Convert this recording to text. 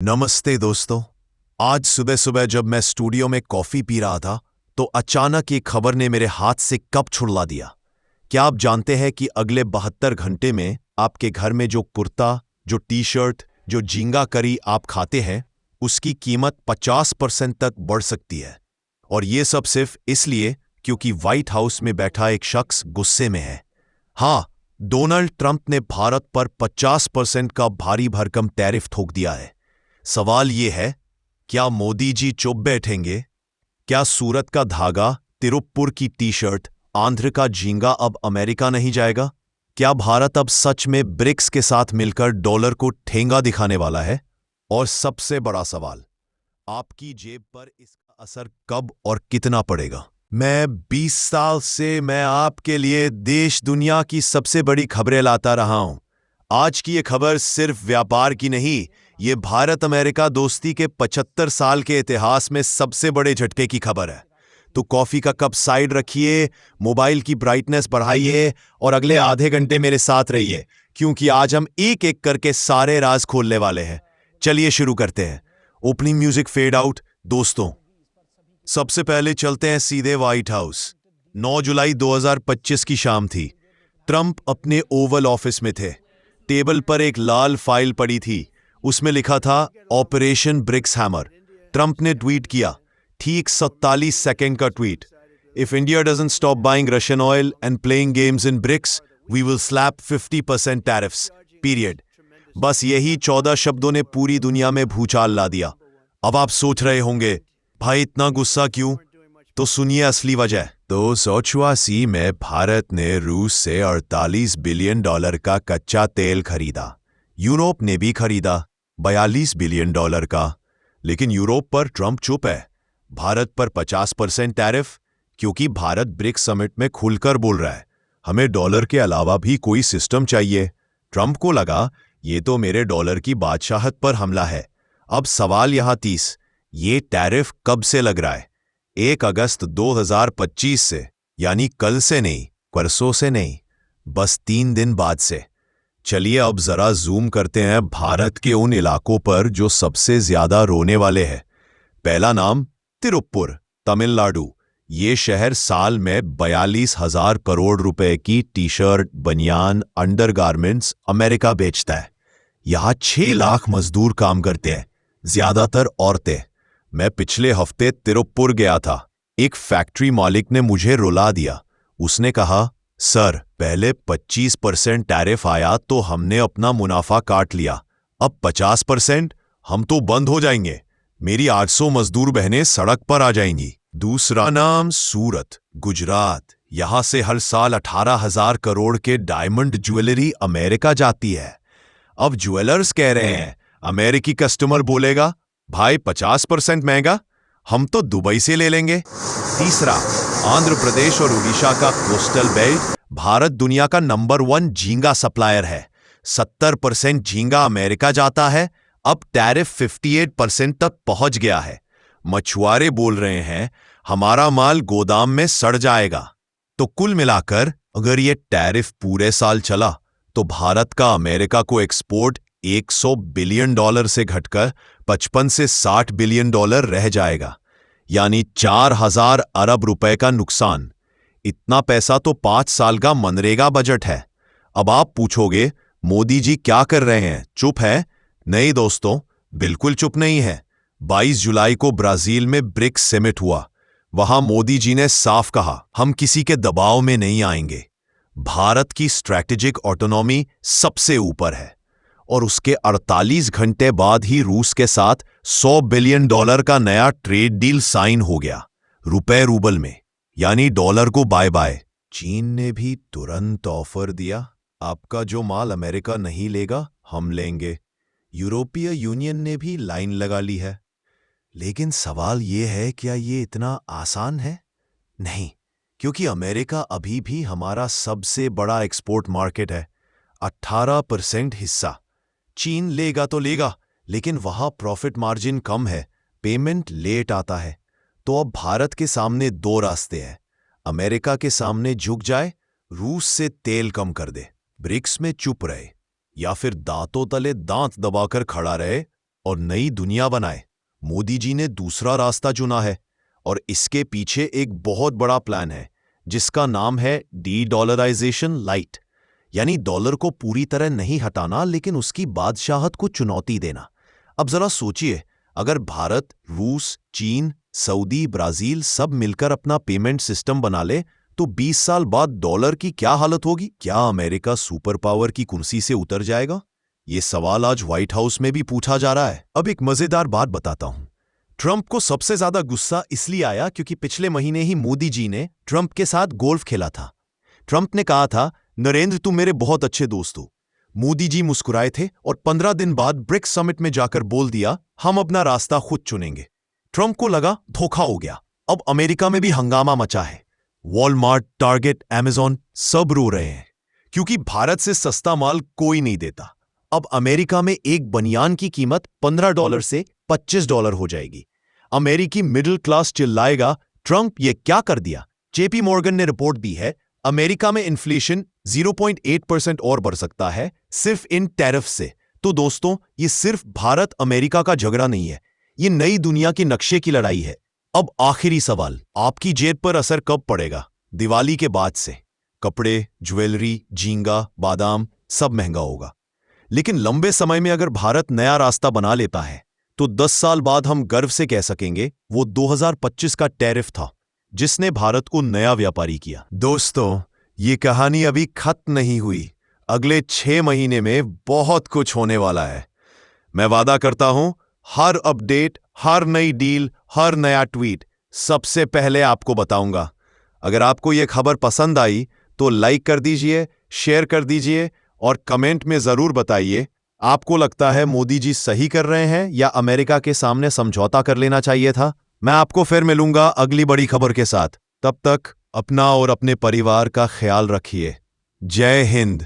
नमस्ते दोस्तों। आज सुबह सुबह जब मैं स्टूडियो में कॉफी पी रहा था तो अचानक एक खबर ने मेरे हाथ से कप छुड़वा दिया। क्या आप जानते हैं कि अगले 72 घंटे में आपके घर में जो कुर्ता, जो टी शर्ट, जो झींगा करी आप खाते हैं उसकी कीमत 50% तक बढ़ सकती है। और ये सब सिर्फ इसलिए क्योंकि व्हाइट हाउस में बैठा एक शख्स गुस्से में है। हाँ, डोनाल्ड ट्रंप ने भारत पर 50% का भारी भरकम टैरिफ ठोक दिया है। सवाल ये है, क्या मोदी जी चुप बैठेंगे? क्या सूरत का धागा, तिरुप्पुर की टी शर्ट, आंध्र का झींगा अब अमेरिका नहीं जाएगा? क्या भारत अब सच में ब्रिक्स के साथ मिलकर डॉलर को ठेंगा दिखाने वाला है? और सबसे बड़ा सवाल, आपकी जेब पर इसका असर कब और कितना पड़ेगा? मैं 20 साल से मैं आपके लिए देश दुनिया की सबसे बड़ी खबरें लाता रहा हूं। आज की ये खबर सिर्फ व्यापार की नहीं, ये भारत अमेरिका दोस्ती के 75 साल के इतिहास में सबसे बड़े झटके की खबर है। तो कॉफी का कप साइड रखिए, मोबाइल की ब्राइटनेस बढ़ाइए और अगले आधे घंटे मेरे साथ रहिए, क्योंकि आज हम एक एक करके सारे राज खोलने वाले हैं। चलिए शुरू करते हैं। Opening music fade out. दोस्तों, सबसे पहले चलते हैं सीधे व्हाइट हाउस। 9 जुलाई 2025 की शाम थी। ट्रंप अपने ओवल ऑफिस में थे। टेबल पर एक लाल फाइल पड़ी थी। उसमें लिखा था ऑपरेशन ब्रिक्स हैमर। ट्रंप ने ट्वीट किया, ठीक 47 सेकंड का tweet. If India doesn't stop buying Russian oil and playing games in BRICS, we will slap 50% tariffs, period. बस यही 14 शब्दों ने पूरी दुनिया में भूचाल ला दिया। अब आप सोच रहे होंगे, भाई इतना गुस्सा क्यों? तो सुनिए असली वजह। 284 में भारत ने रूस से 48 बिलियन डॉलर का कच्चा तेल खरीदा। यूरोप ने भी खरीदा 42 बिलियन डॉलर का। लेकिन यूरोप पर ट्रंप चुप है। भारत पर 50% टैरिफ, क्योंकि भारत ब्रिक्स समिट में खुलकर बोल रहा है, हमें डॉलर के अलावा भी कोई सिस्टम चाहिए। ट्रंप को लगा ये तो मेरे डॉलर की बादशाहत पर हमला है। अब सवाल यहां 30, ये टैरिफ कब से लग रहा है? 1 अगस्त 2025 से, यानी कल से नहीं, परसों से नहीं, बस 3 दिन बाद से। चलिए अब जरा जूम करते हैं भारत के उन इलाकों पर जो सबसे ज्यादा रोने वाले हैं। पहला नाम तिरुप्पुर, तमिलनाडु। ये शहर साल में 42,000 करोड़ रुपए की टी शर्ट, बनियान, अंडरगारमेंट्स अमेरिका बेचता है। यहां 6 लाख मजदूर काम करते हैं, ज्यादातर औरतें। मैं पिछले हफ्ते तिरुप्पुर गया था। एक फैक्ट्री मालिक ने मुझे रुला दिया। उसने कहा, सर, पहले 25% टैरिफ आया तो हमने अपना मुनाफा काट लिया, अब 50%, हम तो बंद हो जाएंगे। मेरी 800 मजदूर बहनें सड़क पर आ जाएंगी। दूसरा नाम सूरत, गुजरात। यहां से हर साल 18,000 करोड़ के डायमंड ज्वेलरी अमेरिका जाती है। अब ज्वेलर्स कह रहे हैं, अमेरिकी कस्टमर बोलेगा, भाई 50% महंगा, हम तो दुबई से ले लेंगे। तीसरा, आंध्र प्रदेश और उड़ीसा का कोस्टल बेल्ट। भारत दुनिया का नंबर 1 झींगा सप्लायर है। 70% झींगा अमेरिका जाता है। अब टैरिफ 58% तक पहुंच गया है। मछुआरे बोल रहे हैं, हमारा माल गोदाम में सड़ जाएगा। तो कुल मिलाकर अगर ये टैरिफ पूरे साल चला तो भारत का अमेरिका को एक्सपोर्ट 100 बिलियन डॉलर से घटकर 55 से 60 बिलियन डॉलर रह जाएगा, यानी 4,000 अरब रुपए का नुकसान। इतना पैसा तो 5 साल का मनरेगा बजट है। अब आप पूछोगे, मोदी जी क्या कर रहे हैं, चुप है? नहीं दोस्तों, बिल्कुल चुप नहीं है। 22 जुलाई को ब्राजील में ब्रिक्स समिट हुआ। वहां मोदी जी ने साफ कहा, हम किसी के दबाव में नहीं आएंगे। भारत की स्ट्रैटेजिक ऑटोनॉमी सबसे ऊपर है। और उसके 48 घंटे बाद ही रूस के साथ 100 बिलियन डॉलर का नया ट्रेड डील साइन हो गया, रुपए रूबल में, यानी डॉलर को बाय बाय। चीन ने भी तुरंत ऑफर दिया, आपका जो माल अमेरिका नहीं लेगा हम लेंगे। यूरोपीय यूनियन ने भी लाइन लगा ली है। लेकिन सवाल यह है, क्या ये इतना आसान है? नहीं, क्योंकि अमेरिका अभी भी हमारा सबसे बड़ा एक्सपोर्ट मार्केट है। 18% हिस्सा। चीन लेगा तो लेगा, लेकिन वहां प्रॉफिट मार्जिन कम है, पेमेंट लेट आता है। तो अब भारत के सामने 2 रास्ते हैं। अमेरिका के सामने झुक जाए, रूस से तेल कम कर दे, ब्रिक्स में चुप रहे, या फिर दांतों तले दांत दबाकर खड़ा रहे और नई दुनिया बनाए। मोदी जी ने दूसरा रास्ता चुना है और इसके पीछे एक बहुत बड़ा प्लान है जिसका नाम है डी-डॉलराइजेशन लाइट, यानी डॉलर को पूरी तरह नहीं हटाना लेकिन उसकी बादशाहत को चुनौती देना। अब जरा सोचिए, अगर भारत, रूस, चीन, सऊदी, ब्राजील सब मिलकर अपना पेमेंट सिस्टम बना ले तो 20 साल बाद डॉलर की क्या हालत होगी? क्या अमेरिका सुपर पावर की कुर्सी से उतर जाएगा? ये सवाल आज व्हाइट हाउस में भी पूछा जा रहा है। अब एक मजेदार बात बताता हूं। ट्रंप को सबसे ज्यादा गुस्सा इसलिए आया क्योंकि पिछले महीने ही मोदी जी ने ट्रंप के साथ गोल्फ खेला था। ट्रंप ने कहा था, नरेंद्र तुम मेरे बहुत अच्छे दोस्त हो। मोदी जी मुस्कुराए थे और 15 दिन बाद ब्रिक्स समिट में जाकर बोल दिया, हम अपना रास्ता खुद चुनेंगे। ट्रंप को लगा धोखा हो गया। अब अमेरिका में भी हंगामा मचा है। वॉलमार्ट, टारगेट, अमेज़न सब रो रहे हैं क्योंकि भारत से सस्ता माल कोई नहीं देता। अब अमेरिका में एक बनियान की कीमत $15 से $25 हो जाएगी। अमेरिकी मिडिल क्लास चिल्लाएगा, ट्रंप ये क्या कर दिया? जेपी मॉर्गन ने रिपोर्ट दी है, अमेरिका में इन्फ्लेशन 0.8% और बढ़ सकता है सिर्फ इन टैरिफ से। तो दोस्तों, ये सिर्फ भारत अमेरिका का झगड़ा नहीं है, ये नई दुनिया के नक्शे की लड़ाई है। अब आखिरी सवाल, आपकी जेब पर असर कब पड़ेगा? दिवाली के बाद से कपड़े, ज्वेलरी, झींगा, बादाम सब महंगा होगा। लेकिन लंबे समय में अगर भारत नया रास्ता बना लेता है तो 10 साल बाद हम गर्व से कह सकेंगे वो 2025 का टैरिफ था जिसने भारत को नया व्यापारी किया। दोस्तों, ये कहानी अभी खत्म नहीं हुई। अगले 6 महीने में बहुत कुछ होने वाला है। मैं वादा करता हूं, हर अपडेट, हर नई डील, हर नया ट्वीट सबसे पहले आपको बताऊंगा। अगर आपको यह खबर पसंद आई तो लाइक कर दीजिए, शेयर कर दीजिए और कमेंट में जरूर बताइए, आपको लगता है मोदी जी सही कर रहे हैं या अमेरिका के सामने समझौता कर लेना चाहिए था? मैं आपको फिर मिलूंगा अगली बड़ी खबर के साथ। तब तक अपना और अपने परिवार का ख्याल रखिए। जय हिंद।